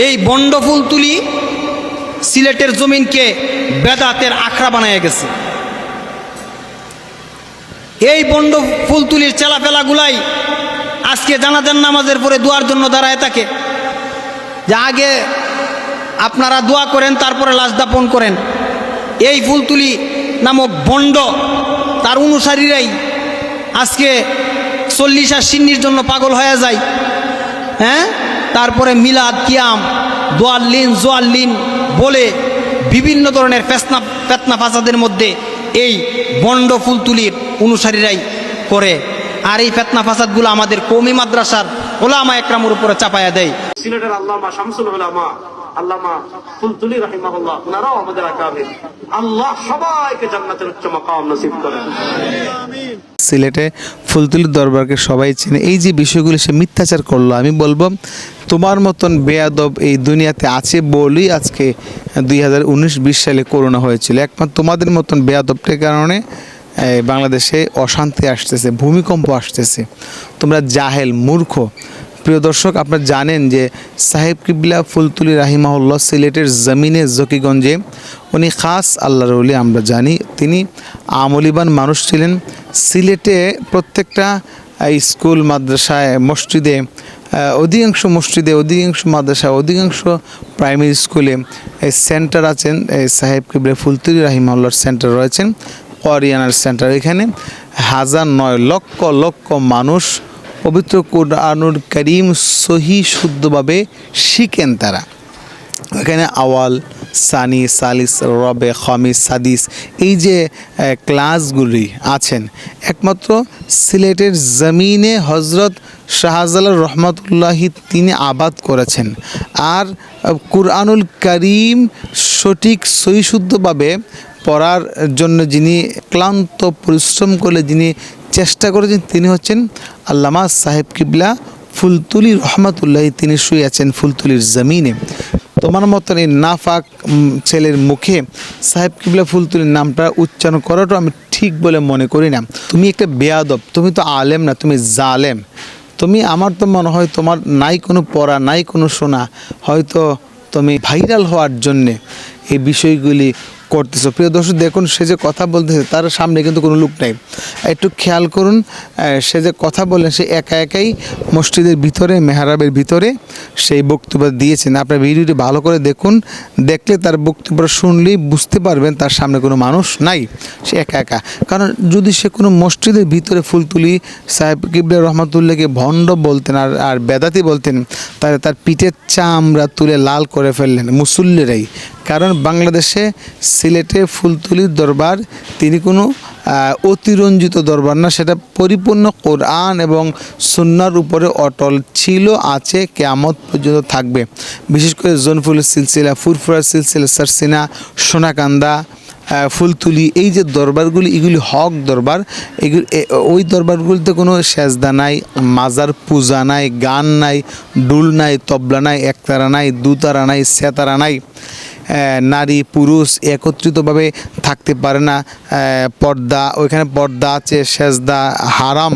এই বন্ড ফুলতুলি সিলেটের জমিনকে বেদাতের আখড়া বানায় গেছে। এই বন্ড ফুলতুলির চেলাফেলাগুলাই আজকে জানাজার নামাজের পরে দোয়ার জন্য দাঁড়ায় থাকে, যে আগে আপনারা দোয়া করেন তারপরে লাশ দাপন করেন। এই ফুলতুলি নামক বন্ড তার অনুসারীরাই আজকে 40 আর সিন্নির জন্য পাগল হয়ে যায়। হ্যাঁ, তারপরে মিলাদ কিয়াম দোয়াল্লিন জোয়াল্লিন বলে বিভিন্ন ধরনের ফেতনা ফাসাদের মধ্যে এই বন্ড ফুলতুলির অনুসারীরাই করে। আর এই ফেতনা ফাসাদগুলো আমাদের কওমি মাদ্রাসার ওলামা একরামের উপরে চাপায়া দেয়। সিলেটের আল্লামা শামসুল উলামা আল্লামা ফুলতুলি রাহিমাহুল্লাহ, ওনারাও আমাদের আকাবির। আল্লাহ সবাইকে জান্নাতের উচ্চ মাকাম নসিব করেন। সিলেটে ফুলতুলির দরবারকে সবাই চেনে। এই যে বিষয়গুলি সে মিথ্যাচার করলো, আমি বলবো তোমার মতন বেয়াদব এই দুনিয়াতে আছে বলেই আজকে 2019-20 সালে করোনা হয়েছিল। একমাত্র তোমাদের মতন বেয়াদবটার কারণে বাংলাদেশে অশান্তি আসতেছে, ভূমিকম্প আসতেছে। তোমরা জাহেল, মূর্খ। প্রিয় দর্শক, আপনারা জানেন যে সাহেব কিবলা ফুলতুলি রাহিমাহুল্লাহ সিলেটের জমিনে জকিগঞ্জে উনি খাস আল্লাহর ওলি, আমরা জানি তিনি আমলিবান মানুষ ছিলেন। সিলেটে প্রত্যেকটা স্কুল মাদ্রাসায় মসজিদে অধিকাংশ মাদ্রাসা অধিকাংশ প্রাইমারি স্কুলে সেন্টার আছেন। সাহেব কিবলা ফুলতুলি রাহিমাহুল্লাহর সেন্টার রয়েছেন, অরিয়ানার সেন্টার। এখানে 1009 লক্ষ লক্ষ মানুষ পবিত্র কুরআনুল কারীম সহি শুদ্ধভাবে শিখেন। তারা এখানে আওয়াল, সানি, সালিস, রবে, খামিস, সাদিস এই যে ক্লাসগুলি আছেন একমাত্র সিলেটের জমিনে হজরত শাহজালাল রহমতুল্লাহি তিনি আবাদ করেছেন। আর কুরআনুল কারীম সঠিক সহি শুদ্ধভাবে পড়ার জন্য যিনি ক্লান্ত পরিশ্রম করে যিনি চেষ্টা করেছেন তিনি হচ্ছেন আল্লামা সাহেব কিবলা ফুলতুলি রহমতুল্লাহি। তিনি শুয়ে আছেন ফুলতুলির জমিনে। তোমার মতন এই নাফাক ছেলের মুখে সাহেব কিবলা ফুলতুলির নামটা উচ্চারণ করাটা আমি ঠিক বলে মনে করি না। তুমি একটা বেয়াদব, তুমি তো আলেম না, তুমি জালেম। তুমি, আমার তো মনে হয় তোমার নাই কোনো পড়া, নাই কোনো শোনা, হয়তো তুমি ভাইরাল হওয়ার জন্যে এই বিষয়গুলি করতেছো। প্রিয় দর্শক, দেখুন সে যে কথা বলতেছে তার সামনে কিন্তু কোনো লোক নাই। একটু খেয়াল করুন, সে যে কথা বলেন সে একা একাই মসজিদের ভিতরে, মেহরাবের ভিতরে সেই বক্তব্য দিয়েছেন। আপনার ভিডিওটি ভালো করে দেখুন, দেখলে তার বক্তব্য শুনলেই বুঝতে পারবেন তার সামনে কোনো মানুষ নাই, সে একা একা। কারণ যদি সে কোনো মসজিদের ভিতরে ফুলতুলি সাহেব কিবলা রহমতুল্লাহকে ভণ্ড বলতেন আর বেদাতি বলতেন, তাহলে তার পিঠের চামড়া তুলে লাল করে ফেললেন মুসল্লিরাই। কারণ বাংলাদেশে সিলেটে ফুলতুলির দরবার তিনি কোনো অতিরঞ্জিত দরবার না, সেটা পরিপূর্ণ কোরআন এবং সুন্নাহর উপরে অটল ছিল, আছে, কিয়ামত পর্যন্ত থাকবে। বিশেষ করে জোনফুলের সিলসিলা, ফুরফুরার সিলসিলা, সারসিনা, সোনাকান্দা, ফুলতুলি এই যে দরবারগুলি, এগুলি হক দরবার। এগুলি ওই দরবারগুলিতে কোনো সেজদা নাই, মাজার পূজা নাই, গান নাই, ডুল নাই, তবলা নাই, একতারা নাই, দুতারা নাই, সেতারা নাই। নারী পুরুষ একত্রিতভাবে থাকতে পারে না। পর্দা, ওইখানে পর্দা আছে, সেজদা হারাম।